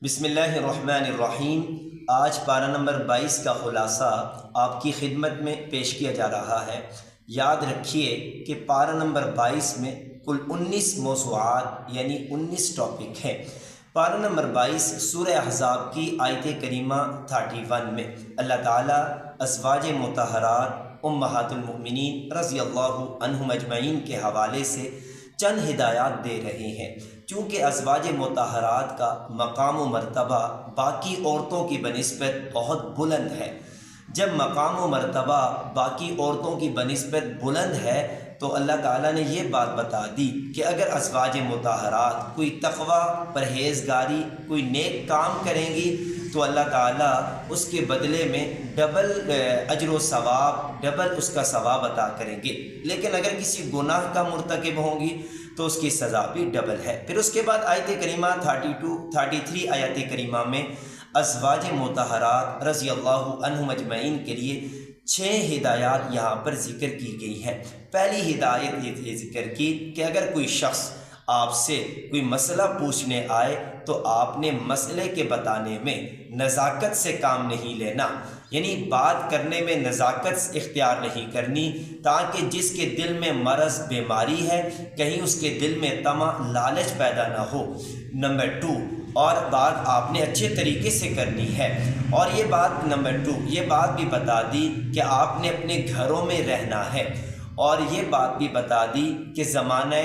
بسم اللہ الرحمن الرحیم۔ آج پارہ نمبر 22 کا خلاصہ آپ کی خدمت میں پیش کیا جا رہا ہے۔ یاد رکھیے کہ پارہ نمبر 22 میں کل 19 موضوعات یعنی 19 ٹاپک ہیں۔ پارہ نمبر 22 سورہ احزاب کی آیت کریمہ 31 میں اللہ تعالیٰ ازواج مطہرات امہات المؤمنین رضی اللہ عنہم اجمعین کے حوالے سے چند ہدایات دے رہے ہیں۔ چونکہ ازواج مطہرات کا مقام و مرتبہ باقی عورتوں کی بنسبت بہت بلند ہے، جب مقام و مرتبہ باقی عورتوں کی بنسبت بلند ہے تو اللہ تعالیٰ نے یہ بات بتا دی کہ اگر ازواج مطہرات کوئی تقوی، پرہیزگاری، کوئی نیک کام کریں گی تو اللہ تعالیٰ اس کے بدلے میں ڈبل اجر و ثواب، ڈبل اس کا ثواب عطا کریں گے۔ لیکن اگر کسی گناہ کا مرتکب ہوں گی تو اس کی سزا بھی ڈبل ہے۔ پھر اس کے بعد آیت کریمہ 33 آیت کریمہ میں ازواج مطہرات رضی اللہ عنہم اجمعین کے لیے 6 ہدایات یہاں پر ذکر کی گئی ہیں۔ پہلی ہدایت یہ ذکر کی کہ اگر کوئی شخص آپ سے کوئی مسئلہ پوچھنے آئے تو آپ نے مسئلے کے بتانے میں نزاکت سے کام نہیں لینا، یعنی بات کرنے میں نزاکت اختیار نہیں کرنی، تاکہ جس کے دل میں مرض، بیماری ہے، کہیں اس کے دل میں طمع، لالچ پیدا نہ ہو۔ نمبر 2، اور بات آپ نے اچھے طریقے سے کرنی ہے۔ اور یہ بات نمبر 2، یہ بات بھی بتا دی کہ آپ نے اپنے گھروں میں رہنا ہے، اور یہ بات بھی بتا دی کہ زمانہ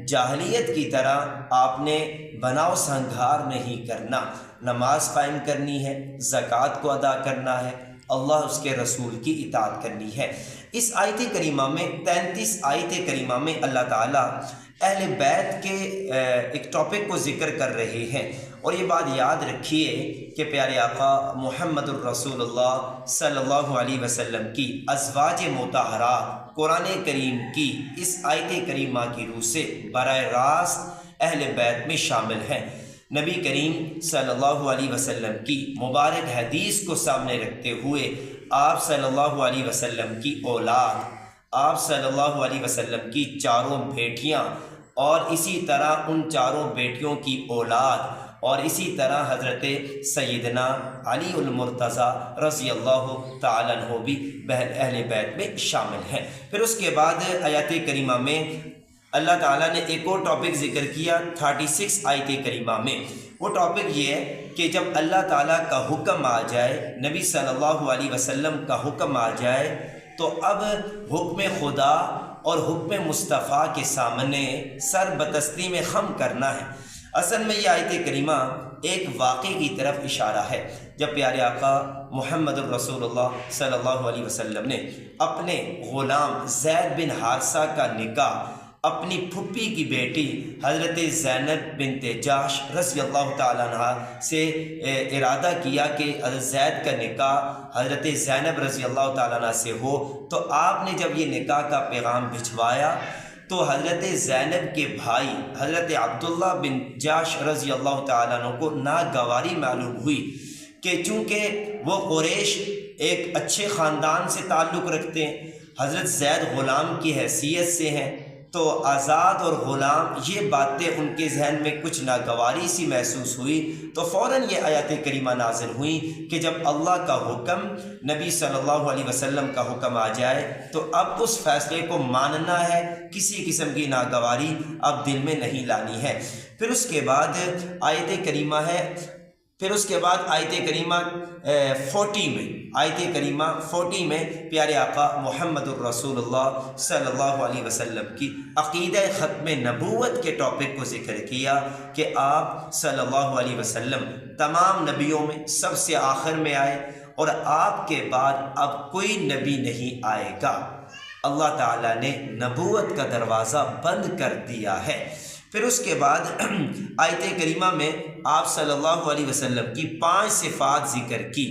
جاہلیت کی طرح آپ نے بناؤ سنگھار نہیں کرنا، نماز قائم کرنی ہے، زکوٰۃ کو ادا کرنا ہے، اللہ اس کے رسول کی اطاعت کرنی ہے۔ اس آیت کریمہ میں 33 آیت کریمہ میں اللہ تعالیٰ اہل بیت کے ایک ٹاپک کو ذکر کر رہے ہیں، اور یہ بات یاد رکھیے کہ پیارے آقا محمد الرسول اللہ صلی اللہ علیہ وسلم کی ازواج مطہرات قرآن کریم کی اس آیت کریمہ کی روح سے براہ راست اہل بیت میں شامل ہیں۔ نبی کریم صلی اللہ علیہ وسلم کی مبارک حدیث کو سامنے رکھتے ہوئے آپ صلی اللہ علیہ وسلم کی اولاد، آپ صلی اللہ علیہ وسلم کی 4 بیٹیاں، اور اسی طرح ان 4 بیٹیوں کی اولاد، اور اسی طرح حضرت سیدنا علی المرتضیٰ رضی اللہ تعالیٰ عنہ بھی اہل بیت میں شامل ہیں۔ پھر اس کے بعد آیات کریمہ میں اللہ تعالیٰ نے ایک اور ٹاپک ذکر کیا 36 آیت کریمہ میں۔ وہ ٹاپک یہ ہے کہ جب اللہ تعالیٰ کا حکم آ جائے، نبی صلی اللہ علیہ وسلم کا حکم آ جائے، تو اب حکم خدا اور حکم مصطفیٰ کے سامنے سر بتسلیم خم کرنا ہے۔ اصل میں یہ آیت کریمہ ایک واقعے کی طرف اشارہ ہے، جب پیارے آقا محمد الرسول اللہ صلی اللہ علیہ وسلم نے اپنے غلام زید بن حارثہ کا نکاح اپنی پھپھی کی بیٹی حضرت زینب بنت جحش رضی اللہ تعالیٰ عنہ سے ارادہ کیا کہ حضرت زید کا نکاح حضرت زینب رضی اللہ تعالیٰ عنہ سے ہو، تو آپ نے جب یہ نکاح کا پیغام بھجوایا تو حضرت زینب کے بھائی حضرت عبداللہ بن جحش رضی اللہ تعالیٰ عنہ کو ناگواری معلوم ہوئی کہ چونکہ وہ قریش ایک اچھے خاندان سے تعلق رکھتے ہیں، حضرت زید غلام کی حیثیت سے ہیں، تو آزاد اور غلام یہ باتیں ان کے ذہن میں کچھ ناگواری سی محسوس ہوئی، تو فوراً یہ آیات کریمہ نازل ہوئی کہ جب اللہ کا حکم، نبی صلی اللہ علیہ وسلم کا حکم آ جائے تو اب اس فیصلے کو ماننا ہے، کسی قسم کی ناگواری اب دل میں نہیں لانی ہے۔ پھر اس کے بعد آیت کریمہ ہے، پھر اس کے بعد آیت کریمہ 40 میں پیارے آقا محمد الرسول اللہ صلی اللہ علیہ وسلم کی عقیدہ ختم نبوت کے ٹاپک کو ذکر کیا کہ آپ صلی اللہ علیہ وسلم تمام نبیوں میں سب سے آخر میں آئے، اور آپ کے بعد اب کوئی نبی نہیں آئے گا، اللہ تعالیٰ نے نبوت کا دروازہ بند کر دیا ہے۔ پھر اس کے بعد آیت کریمہ میں آپ صلی اللہ علیہ وسلم کی 5 صفات ذکر کی۔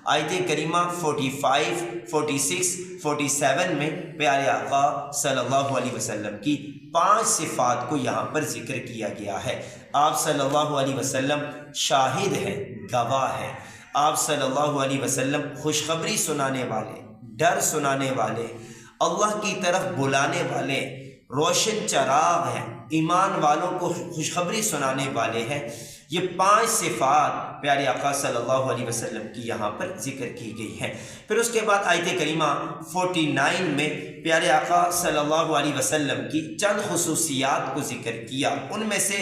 آیت کریمہ 45، 46، 47 میں پیارے آقا صلی اللہ علیہ وسلم کی 5 صفات کو یہاں پر ذکر کیا گیا ہے۔ آپ صلی اللہ علیہ وسلم شاہد ہیں، گواہ ہیں، آپ صلی اللہ علیہ وسلم خوشخبری سنانے والے، ڈر سنانے والے، اللہ کی طرف بلانے والے، روشن چراغ ہیں، ایمان والوں کو خوشخبری سنانے والے ہیں۔ یہ 5 صفات پیارے آقا صلی اللہ علیہ وسلم کی یہاں پر ذکر کی گئی ہیں۔ پھر اس کے بعد آیت کریمہ 49 میں پیارے آقا صلی اللہ علیہ وسلم کی چند خصوصیات کو ذکر کیا۔ ان میں سے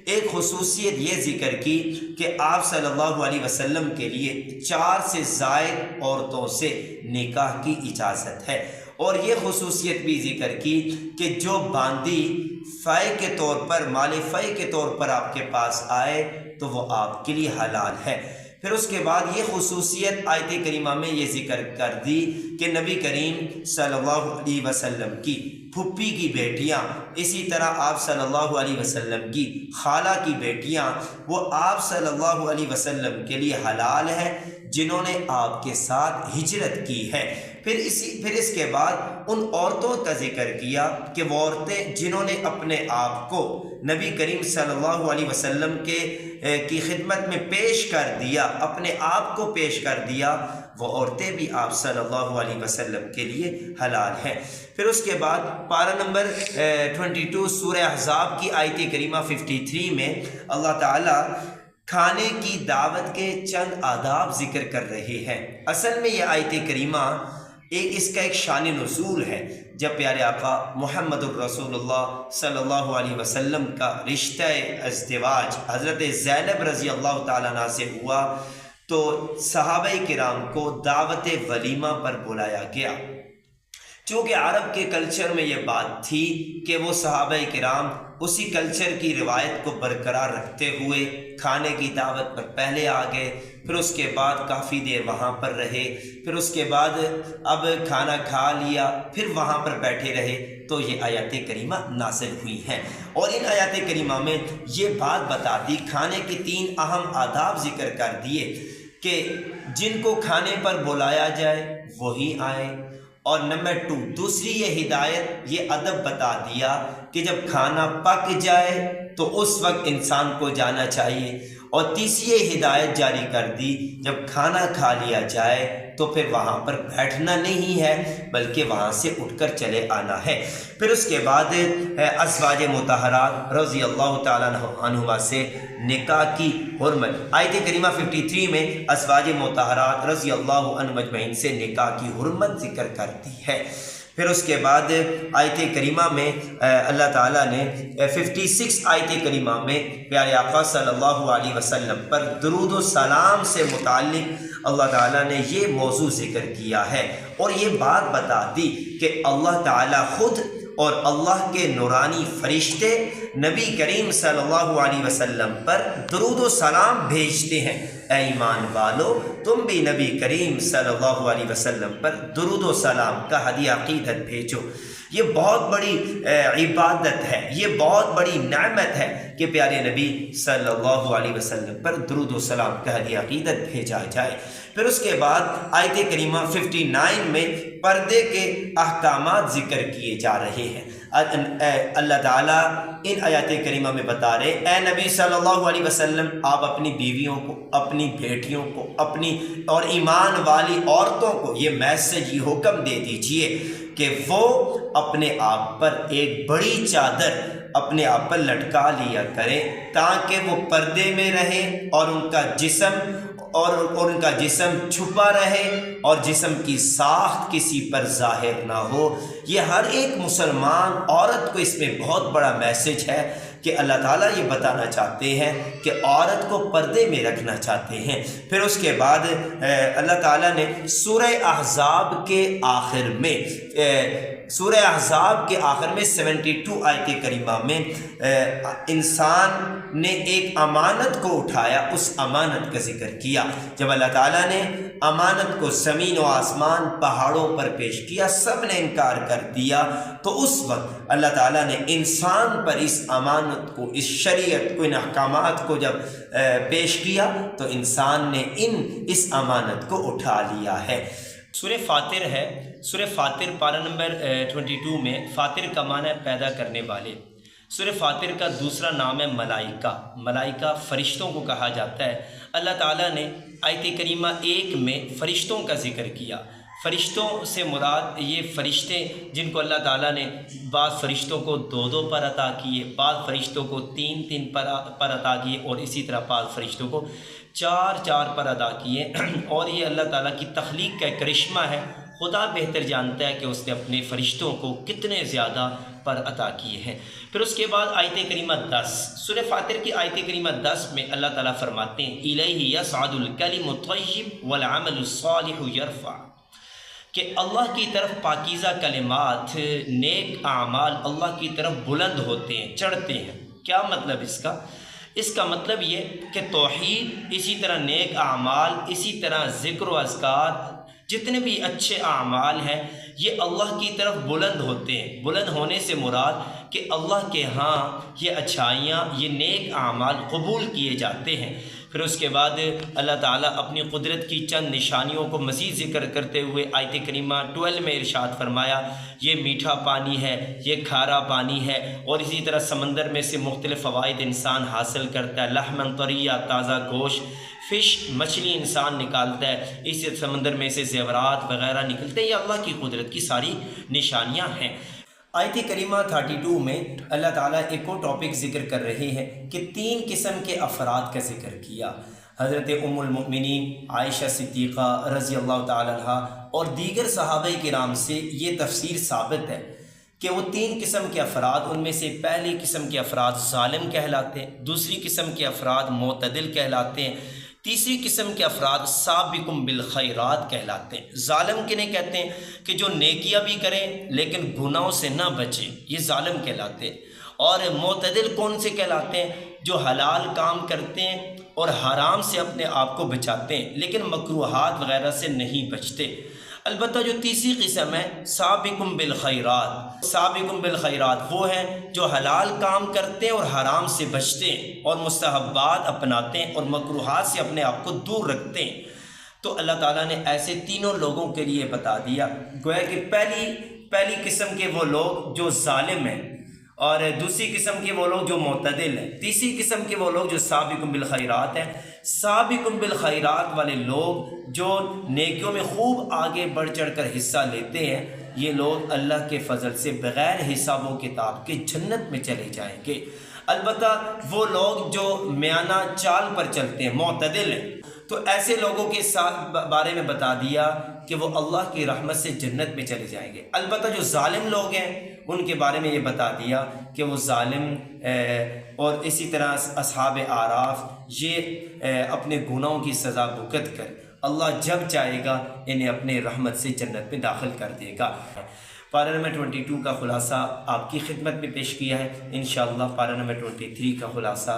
ایک خصوصیت یہ ذکر کی کہ آپ صلی اللہ علیہ وسلم کے لیے 4 سے زائد عورتوں سے نکاح کی اجازت ہے، اور یہ خصوصیت بھی ذکر کی کہ جو باندی فائے کے طور پر، مال فائے کے طور پر آپ کے پاس آئے تو وہ آپ کے لیے حلال ہے۔ پھر اس کے بعد یہ خصوصیت آیت کریمہ میں یہ ذکر کر دی کہ نبی کریم صلی اللہ علیہ وسلم کی پھپھی کی بیٹیاں، اسی طرح آپ صلی اللہ علیہ وسلم کی خالہ کی بیٹیاں، وہ آپ صلی اللہ علیہ وسلم کے لیے حلال ہے جنہوں نے آپ کے ساتھ ہجرت کی ہے۔ پھر اس کے بعد ان عورتوں کا ذکر کیا کہ وہ عورتیں جنہوں نے اپنے آپ کو نبی کریم صلی اللہ علیہ وسلم کی خدمت میں پیش کر دیا، اپنے آپ کو پیش کر دیا، وہ عورتیں بھی آپ صلی اللہ علیہ وسلم کے لیے حلال ہیں۔ پھر اس کے بعد پارہ نمبر 22 سورہ احزاب کی آیت کریمہ 53 میں اللہ تعالیٰ کھانے کی دعوت کے چند آداب ذکر کر رہے ہیں۔ اصل میں یہ آیت کریمہ اس کا ایک شان نزول ہے۔ جب پیارے آقا محمد الرسول اللہ صلی اللہ علیہ وسلم کا رشتہ ازدواج حضرت زینب رضی اللہ تعالیٰ عنہ سے ہوا تو صحابہ کرام کو دعوت ولیمہ پر بلایا گیا۔ چونکہ عرب کے کلچر میں یہ بات تھی کہ وہ صحابہ کرام اسی کلچر کی روایت کو برقرار رکھتے ہوئے کھانے کی دعوت پر پہلے آ گئے، پھر اس کے بعد کافی دیر وہاں پر رہے، پھر اس کے بعد اب کھانا کھا لیا، پھر وہاں پر بیٹھے رہے، تو یہ آیات کریمہ نازل ہوئی ہیں۔ اور ان آیات کریمہ میں یہ بات بتا دی، کھانے کے 3 اہم آداب ذکر کر دیے کہ جن کو کھانے پر بلایا جائے وہی آئیں، اور نمبر 2 دوسری یہ ہدایت، یہ ادب بتا دیا کہ جب کھانا پک جائے تو اس وقت انسان کو جانا چاہیے، اور تیسری یہ ہدایت جاری کر دی جب کھانا کھا لیا جائے تو پھر وہاں پر بیٹھنا نہیں ہے بلکہ وہاں سے اٹھ کر چلے آنا ہے۔ پھر اس کے بعد ازواج مطہرات رضی اللہ تعالیٰ عنہما سے نکاح کی حرمت، آیت کریمہ 53 میں ازواج مطہرات رضی اللہ عنہ مجمعین سے نکاح کی حرمت ذکر کرتی ہے۔ پھر اس کے بعد آیت کریمہ میں اللہ تعالیٰ نے 56 آیت کریمہ میں پیارے آقا صلی اللہ علیہ وسلم پر درود و سلام سے متعلق اللہ تعالیٰ نے یہ موضوع ذکر کیا ہے، اور یہ بات بتا دی کہ اللہ تعالیٰ خود اور اللہ کے نورانی فرشتے نبی کریم صلی اللہ علیہ وسلم پر درود و سلام بھیجتے ہیں۔ اے ایمان والو، تم بھی نبی کریم صلی اللہ علیہ وسلم پر درود و سلام کا ہدیہ عقیدت بھیجو۔ یہ بہت بڑی عبادت ہے، یہ بہت بڑی نعمت ہے کہ پیارے نبی صلی اللہ علیہ وسلم پر درود و سلام کا ہدیہ عقیدت بھیجا جائے۔ پھر اس کے بعد آیت کریمہ 59 میں پردے کے احکامات ذکر کیے جا رہے ہیں۔ اللہ تعالیٰ ان آیات کریمہ میں بتا رہے، اے نبی صلی اللہ علیہ وسلم، آپ اپنی بیویوں کو، اپنی بیٹیوں کو، اپنی اور ایمان والی عورتوں کو یہ میسج، یہ حکم دے دیجئے کہ وہ اپنے آپ پر ایک بڑی چادر اپنے آپ پر لٹکا لیا کریں تاکہ وہ پردے میں رہیں اور ان کا جسم چھپا رہے اور جسم کی ساخت کسی پر ظاہر نہ ہو۔ یہ ہر ایک مسلمان عورت کو اس میں بہت بڑا میسج ہے کہ اللہ تعالیٰ یہ بتانا چاہتے ہیں کہ عورت کو پردے میں رکھنا چاہتے ہیں۔ پھر اس کے بعد اللہ تعالیٰ نے سورہ احزاب کے آخر میں 72 آیت کریمہ میں انسان نے ایک امانت کو اٹھایا، اس امانت کا ذکر کیا۔ جب اللہ تعالیٰ نے امانت کو زمین و آسمان پہاڑوں پر پیش کیا، سب نے انکار کر دیا، تو اس وقت اللہ تعالیٰ نے انسان پر اس امانت کو، اس شریعت کو، ان احکامات کو جب پیش کیا تو انسان نے اس امانت کو اٹھا لیا ہے۔ سورہ فاطر ہے، سورہ فاطر پارہ نمبر 22 میں فاطر کا معنی ہے پیدا کرنے والے۔ سورہ فاطر کا دوسرا نام ہے ملائکہ۔ ملائکہ فرشتوں کو کہا جاتا ہے۔ اللہ تعالیٰ نے آیت کریمہ 1 میں فرشتوں کا ذکر کیا۔ فرشتوں سے مراد یہ فرشتے جن کو اللہ تعالیٰ نے بعض فرشتوں کو 2 پر عطا کیے، بعض فرشتوں کو 3 پر عطا کیے، اور اسی طرح بعض فرشتوں کو 4 پر عطا کیے۔ اور یہ اللہ تعالیٰ کی تخلیق کا ایک کرشمہ ہے، خدا بہتر جانتا ہے کہ اس نے اپنے فرشتوں کو کتنے زیادہ پر عطا کیے ہیں۔ پھر اس کے بعد آیت کریمہ 10، سورہ فاطر کی آیت کریمہ 10 میں اللہ تعالیٰ فرماتے ہیں الیہ یصعد الکلم الطیب والعمل الصالح یرفع، کہ اللہ کی طرف پاکیزہ کلمات، نیک اعمال اللہ کی طرف بلند ہوتے ہیں، چڑھتے ہیں۔ کیا مطلب اس کا مطلب یہ کہ توحید، اسی طرح نیک اعمال، اسی طرح ذکر و اذکار، جتنے بھی اچھے اعمال ہیں یہ اللہ کی طرف بلند ہوتے ہیں۔ بلند ہونے سے مراد کہ اللہ کے ہاں یہ اچھائیاں، یہ نیک اعمال قبول کیے جاتے ہیں۔ پھر اس کے بعد اللہ تعالیٰ اپنی قدرت کی چند نشانیوں کو مزید ذکر کرتے ہوئے آیت کریمہ 12 میں ارشاد فرمایا، یہ میٹھا پانی ہے، یہ کھارا پانی ہے، اور اسی طرح سمندر میں سے مختلف فوائد انسان حاصل کرتا ہے، لحم طریہ، تازہ گوشت، فش، مچھلی انسان نکالتا ہے، اس سمندر میں سے زیورات وغیرہ نکلتے ہیں۔ یہ اللہ کی قدرت کی ساری نشانیاں ہیں۔ آیت کریمہ 32 میں اللہ تعالیٰ ایک اور ٹاپک ذکر کر رہے ہیں کہ 3 قسم کے افراد کا ذکر کیا۔ حضرت ام المؤمنین عائشہ صدیقہ رضی اللہ تعالیٰ عنہ اور دیگر صحابہ کرام سے یہ تفسیر ثابت ہے کہ وہ 3 قسم کے افراد، ان میں سے پہلی قسم کے افراد ظالم کہلاتے ہیں، دوسری قسم کے افراد معتدل کہلاتے ہیں، تیسری قسم کے افراد سابقم بالخیرات کہلاتے ہیں۔ ظالم کنہیں کہتے ہیں کہ جو نیکیاں بھی کریں لیکن گناہوں سے نہ بچیں، یہ ظالم کہلاتے ہیں۔ اور معتدل کون سے کہلاتے ہیں؟ جو حلال کام کرتے ہیں اور حرام سے اپنے آپ کو بچاتے ہیں لیکن مکروہات وغیرہ سے نہیں بچتے۔ البتہ جو تیسری قسم ہے سابقم بالخیرات، سابقم بالخیرات وہ ہیں جو حلال کام کرتے ہیں اور حرام سے بچتے ہیں اور مستحبات اپناتے ہیں اور مکروہات سے اپنے آپ کو دور رکھتے ہیں۔ تو اللہ تعالیٰ نے ایسے تینوں لوگوں کے لیے بتا دیا، گویا کہ پہلی قسم کے وہ لوگ جو ظالم ہیں، اور دوسری قسم کے وہ لوگ جو معتدل ہیں، تیسری قسم کے وہ لوگ جو سابقم بالخیرات ہیں۔ سابقم بالخیرات والے لوگ جو نیکیوں میں خوب آگے بڑھ چڑھ کر حصہ لیتے ہیں، یہ لوگ اللہ کے فضل سے بغیر حساب و کتاب کے جنت میں چلے جائیں گے۔ البتہ وہ لوگ جو میانہ چال پر چلتے ہیں، معتدل ہیں، تو ایسے لوگوں کے بارے میں بتا دیا کہ وہ اللہ کی رحمت سے جنت میں چلے جائیں گے۔ البتہ جو ظالم لوگ ہیں ان کے بارے میں یہ بتا دیا کہ وہ ظالم اور اسی طرح اصحاب اعراف یہ اپنے گناہوں کی سزا بھگت کر اللہ جب چاہے گا انہیں اپنے رحمت سے جنت میں داخل کر دے گا۔ پارہ نمبر 22 کا خلاصہ آپ کی خدمت میں پیش کیا ہے۔ انشاءاللہ پارہ نمبر 23 کا خلاصہ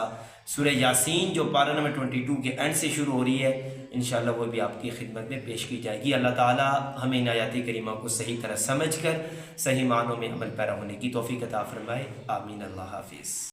سورہ یاسین جو پارہ نمبر 22 کے اینڈ سے شروع ہو رہی ہے، انشاءاللہ وہ بھی آپ کی خدمت میں پیش کی جائے گی۔ اللہ تعالیٰ ہمیں ان آیات کریمہ کو صحیح طرح سمجھ کر صحیح معنوں میں عمل پیرا ہونے کی توفیق عطا فرمائے۔ آمین۔ اللہ حافظ۔